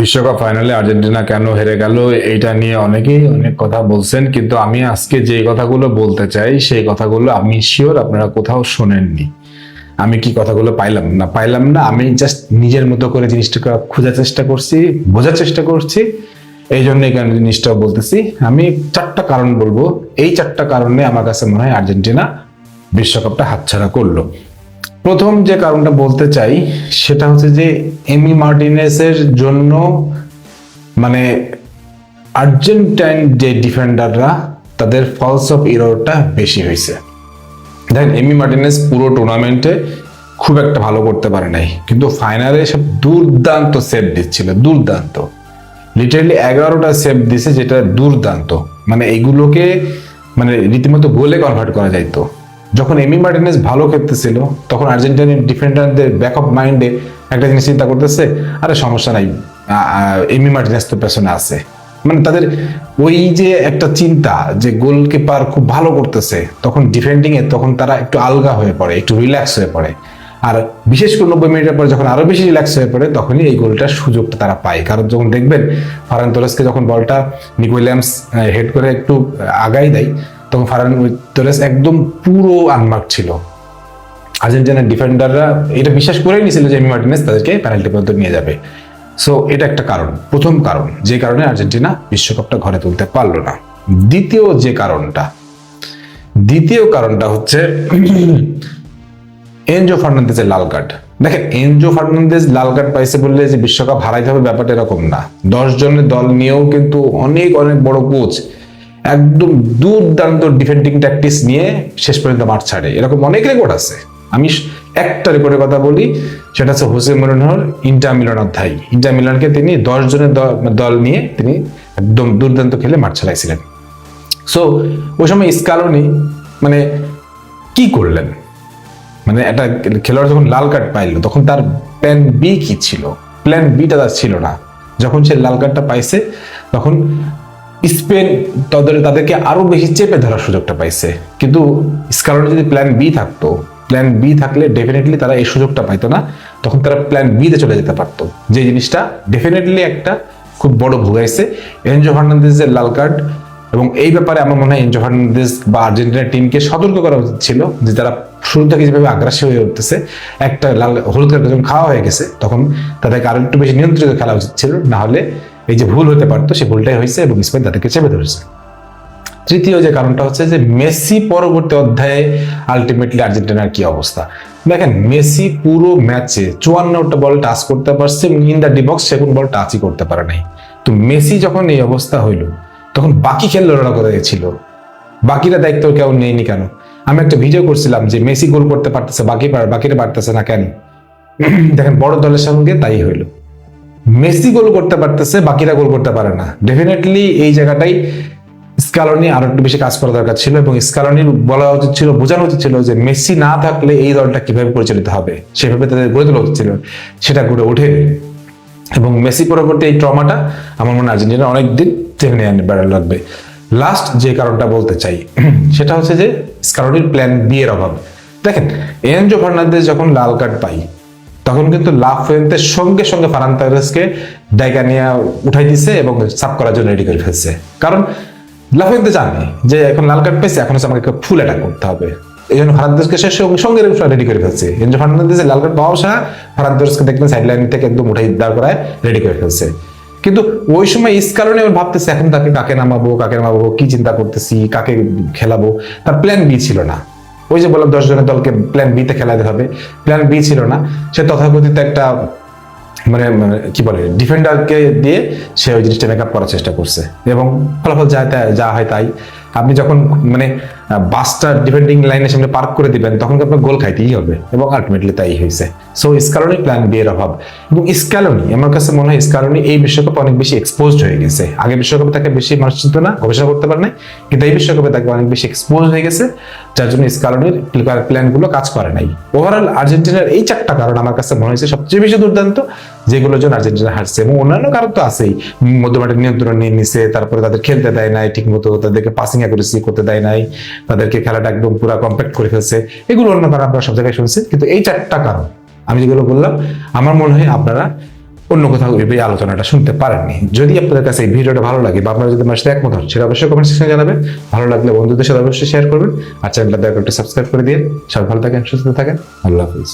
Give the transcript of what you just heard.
বিশ্বকাপ ফাইনালে আর্জেন্টিনা কেন হেরে গেল এইটা নিয়ে অনেকেই অনেক কথা বলছেন, কিন্তু আমি আজকে যে কথাগুলো বলতে চাই সেই কথাগুলো আমি শিওর আপনারা কোথাও শোনেননি। আমি কি কথাগুলো পাইলাম না, আমি জাস্ট নিজের মতো করে জিনিসটাকে খোঁজার চেষ্টা করছি, বোঝার চেষ্টা করছি। এই জন্য এই জিনিসটা বলতেছি। আমি চারটা কারণ বলবো, এই চারটা কারণে আমার কাছে মনে হয় আর্জেন্টিনা বিশ্বকাপটা হাতছাড়া করলো। প্রথম যে কারণটা বলতে চাই সেটা হচ্ছে যে এমি মার্টিনেজের জন্য মানে আর্জেন্টাইন যে ডিফেন্ডাররা তাদের ফলস অফ এররটা বেশি হয়েছে। দেখেন, এমি মার্টিনেজ পুরো টুর্নামেন্টে খুব একটা ভালো করতে পারে নাই, কিন্তু ফাইনালে সব দুর্দান্ত সেভ দিচ্ছিল, দুর্দান্ত। লিটারালি 11টা সেভ দিছে, যেটা দুর্দান্ত। মানে এইগুলোকে মানে রীতিমতো গোলে কনভার্ট করা যাইতো। যখন এমি মার্টিনেজ ভালো খেলতেছিল তখন আর্জেন্টিনার ডিফেন্ডারদের ব্যাক অফ মাইন্ডে একটা জিনিস চিন্তা করতেছে, আরে সমস্যা নাই, এমি মার্টিনেজ তো পেছনে আছে। মানে তাদের ওই যে একটা চিন্তা যে গোলকিপার খুব ভালো করতেছে, তখন ডিফেন্ডিং এ তখন তারা একটু আলগা হয়ে পড়ে, একটু রিল্যাক্স হয়ে পড়ে। আর বিশেষ করে 90 মিনিটের পর যখন আরো বেশি রিল্যাক্স হয়ে পড়ে, তখনই এই গোলটার সুযোগটা তারা পায়। কারণ যখন দেখবেন ফারান তোরেসকে যখন বলটা নিকো উইলিয়ামস হেড করে একটু আগাই দেয়, তখন ফারান তোরেস একদম পুরো আনমার্ক ছিল। আর্জেন্টিনার ডিফেন্ডাররা এটা বিশ্বাস করেই নিয়েছিল যে এমি মার্টিনেজ তাদেরকে পেনাল্টি পর্যন্ত নিয়ে যাবে। সো এটা একটা কারণ, প্রথম কারণ যে কারণে আর্জেন্টিনা বিশ্বকাপটা ঘরে তুলতে পারলো না। দ্বিতীয় কারণটা হচ্ছে এনজো ফার্নান্দেজের লাল কার্ড। দেখেন, এনজো ফার্নান্দেজ লাল কার্ড পাইছে বললে যে বিশ্বকাপ হারাইতে হবে ব্যাপারটা এরকম না। 10 জনের দল নিয়েও কিন্তু অনেক অনেক বড় কোচ একদম দুর্দান্ত ডিফেন্ডিং ট্যাকটিক্স নিয়ে শেষ পর্যন্ত মাঠ ছাড়ে, এরকম অনেক রেকর্ড আছে। আমি একটা রেকর্ডের কথা বলি, সেটা হচ্ছে হোসে মরিনহোর ইন্টার মিলান অধ্যায়। ইন্টার মিলানকে তিনি 10 জনের দল নিয়ে তিনি একদম দুর্দান্ত খেলে মাঠ ছাড়াইছিলেন। সো ওই সময় স্কালোনি মানে কি করলেন, মানে একটা খেলোয়াড় যখন লাল কার্ড পাইলো তখন তার প্ল্যান বি কি ছিল? প্ল্যান বিটা তার ছিল না। যখন সে লাল কার্ডটা পাইছে তখন স্পেন তাদেরকে আরো বেশি চেপে ধরার সুযোগটা পাইছে। কিন্তু স্কালোনি যদি প্ল্যান বি থাকতো, প্ল্যান বি থাকলে ডেফিনেটলি তারা এই সুযোগটা পাইতো না, তখন তারা প্ল্যান বি তে চলে যেতে পারতো। যে জিনিসটা ডেফিনেটলি একটা খুব বড় ভুগাইছে এনজো ফার্নান্দেজের লাল কার্ড। এবং এই ব্যাপারে আমার মনে হয় এনজো ফার্নান্দেজ বা আর্জেন্টিনার টিমকে সতর্ক করা উচিত ছিল যে তারা শুরু থেকে যেভাবে আগ্রাসী হয়ে উঠতেছে, একটা হলুদ কার্ড যখন খাওয়া হয়ে গেছে তখন তাদেরকে আরো একটু বেশি নিয়ন্ত্রিত খেলা উচিত ছিল, না হলে এই যে ভুল হতে পারতো সেই ভুলটাই হয়েছে এবং স্পেন তাদেরকে চেপে ধরেছে। তৃতীয় যে কারণটা হচ্ছে যে মেসি পরবর্তী অধ্যায়ে আলটিমেটলি আর্জেন্টিনার কি অবস্থা। দেখেন, মেসি পুরো ম্যাচে 54টা বল টাচ করতে পারছে এবং ইন দ্য ডি বক্স সে কোনো বল টাচই করতে পারে নাই। তো মেসি যখন এই অবস্থা হইল তখন বাকি খেলোয়াড়রা কোথায় ছিল? বাকিরা দায়িত্ব কেউ নেয়নি কেন? আমি একটা ভিডিও করছিলাম যে মেসি গোল করতে পারতেছে, বাকিরা পারতেছে না কেন? দেখেন, বড় দলের সঙ্গে তাই হইলো। মেসি গোল করতে পারতেছে, বাকিরা গোল করতে পারে না। ডেফিনেটলি এই জায়গাটাই স্কালোনি আরো একটু বেশি কাজ করা দরকার ছিল এবং স্কালোনির বলা উচিত ছিল, বোঝানো উচিত ছিল যে মেসি না থাকলে এই দলটা কিভাবে পরিচালিত হবে, সেভাবে তাদের গড়ে তোলা উচিত ছিল। সেটা গড়ে ওঠে এবং মেসি পরবর্তী এই ট্রমাটা আমার মনে হয় আর্জেন্টিনা অনেকদিন টেনে বেড়া লাগবে। লাস্ট যে কারণটা বলতে চাই সেটা হচ্ছে যে স্কালোনির প্ল্যান বি এর অভাব। দেখেন, এনজো ফার্নান্দেজ যখন লাল কার্ড পাই তখন কিন্তু লাফুয়েন্তের সঙ্গে সঙ্গে ফারান তোরেসকে ডাইকা নিয়ে উঠাই দিছে এবং সাব করার জন্য রেডি করে ফেলছে। কারণ লাফুয়েন্তে জানে যে এখন লাল কার্ড পেয়েছে, এখন হচ্ছে আমাকে ফুল অ্যাটাক করতে হবে। এই জন্য ফারান তোরেসকে সঙ্গে রেডি করে ফেলছে। এনজো ফার্নান্দেজের লাল কার্ড পাওয়া ছাড়া ফারান তোরেসকে দেখবেন সাইড লাইন থেকে একদম উঠাই দাঁড় করায় রেডি করে ফেলছে। কিন্তু ওই সময় স্কালোনি ভাবতেছে এখন তাকে কাকে নামাবো, কি চিন্তা করতেছি, কাকে খেলাবো, তার প্ল্যান বি ছিল না। ওই যে বললাম 10 জনের দলকে প্ল্যান বি তে খেলাতে হবে, প্ল্যান বি ছিল না। সে তথাকথিত একটা মানে কি বলে ডিফেন্ডারকে দিয়ে সে ওই জিনিসটা মেকআপ করার চেষ্টা করছে এবং ফলাফল যা হয় তাই। আপনি যখন মানে বাসটা ডিফেন্ডিং লাইনের সামনে পার্ক করে দিবেন তখন আপনার গোল খাইতেই হবে এবং আলটিমেটলি তাই হয়েছে। সো স্কালোনি প্ল্যান বি এর অভাব। এবং স্কালোনি আমার কাছে মনে হয় স্কালোনি এই বিশ্বকাপে অনেক বেশি এক্সপোজড হয়ে গেছে। আগে বিশ্বকাপে তাকে বেশি মানুষ চিনত না, গবেষণা করতে পারে না, কিন্তু এই বিশ্বকাপে তাকে অনেক বেশি এক্সপোজ হয়ে গেছে, যার জন্য স্কালোনির প্ল্যানগুলো কাজ করে নাই। ওভারঅল আর্জেন্টিনার এই চারটা কারণ আমার কাছে মনে হয়েছে সবচেয়ে বেশি দুর্দান্ত, যেগুলোর জন্য আর্জেন্টিনা হারছে। এবং অন্যান্য কারণ তো আছেই, মধ্যমাঠের নিয়ন্ত্রণ নিয়ে নিছে, তারপরে তাদের খেলতে দেয় নাই ঠিক মতো, তাদেরকে পাসিং অ্যাকুরেসি করতে দেয় নাই, তাদেরকে খেলাটা একদম পুরো কম্প্যাক্ট করে ফেলছে। এগুলো অন্য কারণ আপনারা সব জায়গায় শুনছেন, কিন্তু এই চারটা কারণ আমি যেগুলো বললাম আমার মনে হয় আপনারা অন্য কোথাও এই আলোচনাটা শুনতে পারেননি। যদি আপনাদের কাছে এই ভিডিওটা ভালো লাগে বা আপনারা যদি আমার সাথে একমত হন, সেটা অবশ্যই কমেন্ট সেকশনে জানাবেন। ভালো লাগলে বন্ধুদের সাথে অবশ্যই শেয়ার করবেন, আর চ্যানেলটা দয়া করে সাবস্ক্রাইব করে দিয়ে। সবাই ভালো থাকেন, সুস্থ থাকেন, আল্লাহ হাফিজ।